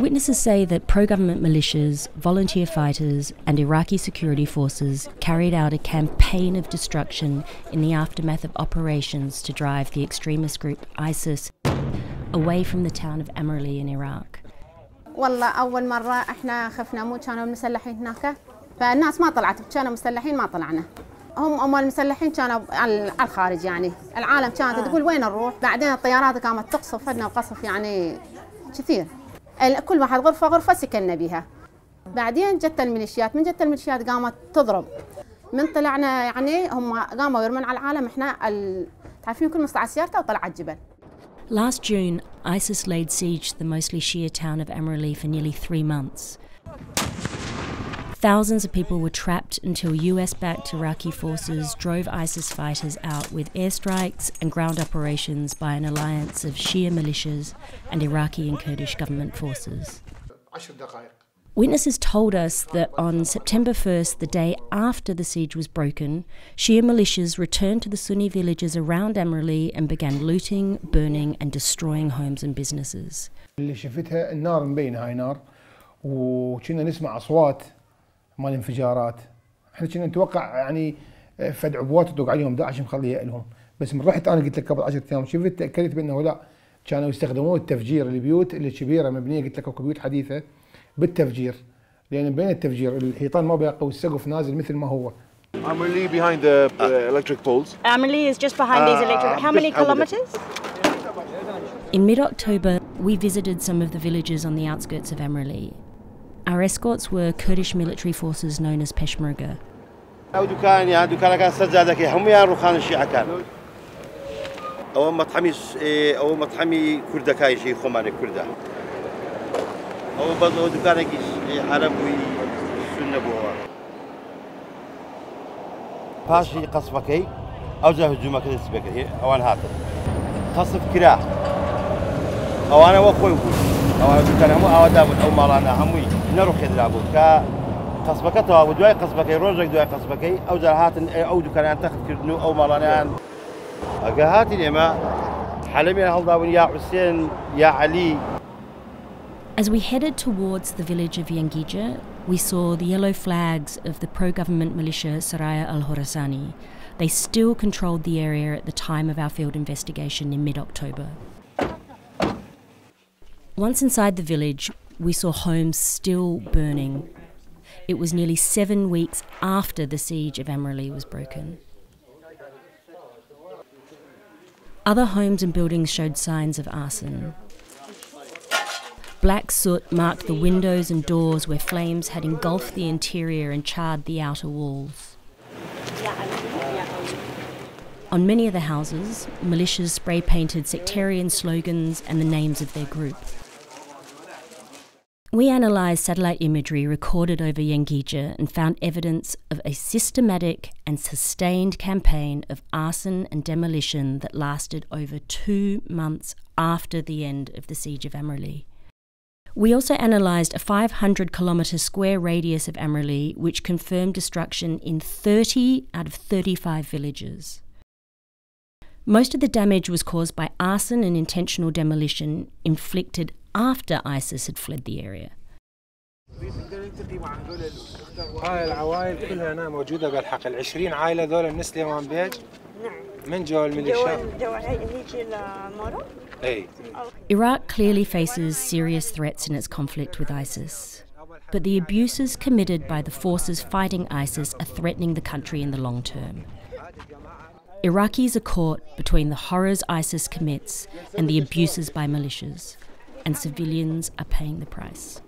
Witnesses say that pro-government militias, volunteer fighters and Iraqi security forces carried out a campaign of destruction in the aftermath of operations to drive the extremist group ISIS away from the town of Amirli in Iraq. والله أول مرة إحنا خفنا مو كانوا المسلحين هناك فالناس ما طلعت كانوا مسلحين ما طلعنا هم المسلحين كانوا على الخارج يعني العالم كانت تقول وين نروح بعدين الطيارات قامت تقصف فدنا وقصف يعني كثير كل واحد غرفة سكننا بها بعدين جت الميليشيات من جت الميليشيات قامت تضرب من طلعنا يعني هم قاموا يرمون على العالم إحنا تعرفين كل مصطلح سيارته وطلع على الجبل. Last June, ISIS laid siege to the mostly Shia town of Amirli for nearly 3 months. Thousands of people were trapped until US-backed Iraqi forces drove ISIS fighters out with airstrikes and ground operations by an alliance of Shia militias and Iraqi and Kurdish government forces. Witnesses told us that on September 1st, the day after the siege was broken, Shia militias returned to the Sunni villages around Amirli and began looting, burning and destroying homes and businesses. اللي شفتها النار مبينة هاي نار وكنا نسمع أصوات مال انفجارات احنا كنا نتوقع يعني فد عبوات تدق عليهم داعش مخليها لهم بس من رحت انا قلت لك قبل 10 ايام شفت تاكدت بانه لا كانوا يستخدمون التفجير البيوت اللي كبيره مبنيه قلت لك بيوت حديثه بالتفجير لان بين التفجير الحيطان ما بيقوي السقف نازل مثل ما هو. Amirli behind the electric poles. Amirli is just behind these electric. How many kilometres? In mid-October, we visited some of the villages on the outskirts of Amirli. Our escorts were Kurdish military forces known as Peshmerga. باشي قصفكي أو زه هجومك تسبكي أو أنا هاتف قصف كراه أو أنا وأخوي أو أنا دكان همو أو دابت أو مالانا هموي نروح يدرابو كا قصبكتها ودواي قصبكي روجك دواي قصبكي أو زهات أو دكان تاخذ كردنو أو مالانا أجهاتي لما حلمي هالضاون يا حسين يا علي. As we headed towards the village of Yangija, we saw the yellow flags of the pro-government militia Saraya al-Horasani. They still controlled the area at the time of our field investigation in mid-October. Once inside the village, we saw homes still burning. It was nearly 7 weeks after the siege of Amirli was broken. Other homes and buildings showed signs of arson. Black soot marked the windows and doors where flames had engulfed the interior and charred the outer walls. On many of the houses, militias spray-painted sectarian slogans and the names of their group. We analysed satellite imagery recorded over Yangija and found evidence of a systematic and sustained campaign of arson and demolition that lasted over 2 months after the end of the siege of Amirli. We also analysed a 500-kilometre square radius of Amirli, which confirmed destruction in 30 out of 35 villages. Most of the damage was caused by arson and intentional demolition inflicted after ISIS had fled the area. هاي العوائل كلها هنا موجودة بالحق 20 عائلة ذولا من سليمان بيج من جو الميليشيات. Iraq clearly faces serious threats in its conflict with ISIS, but the abuses committed by the forces fighting ISIS are threatening the country in the long term. Iraqis are caught between the horrors ISIS commits and the abuses by militias, and civilians are paying the price.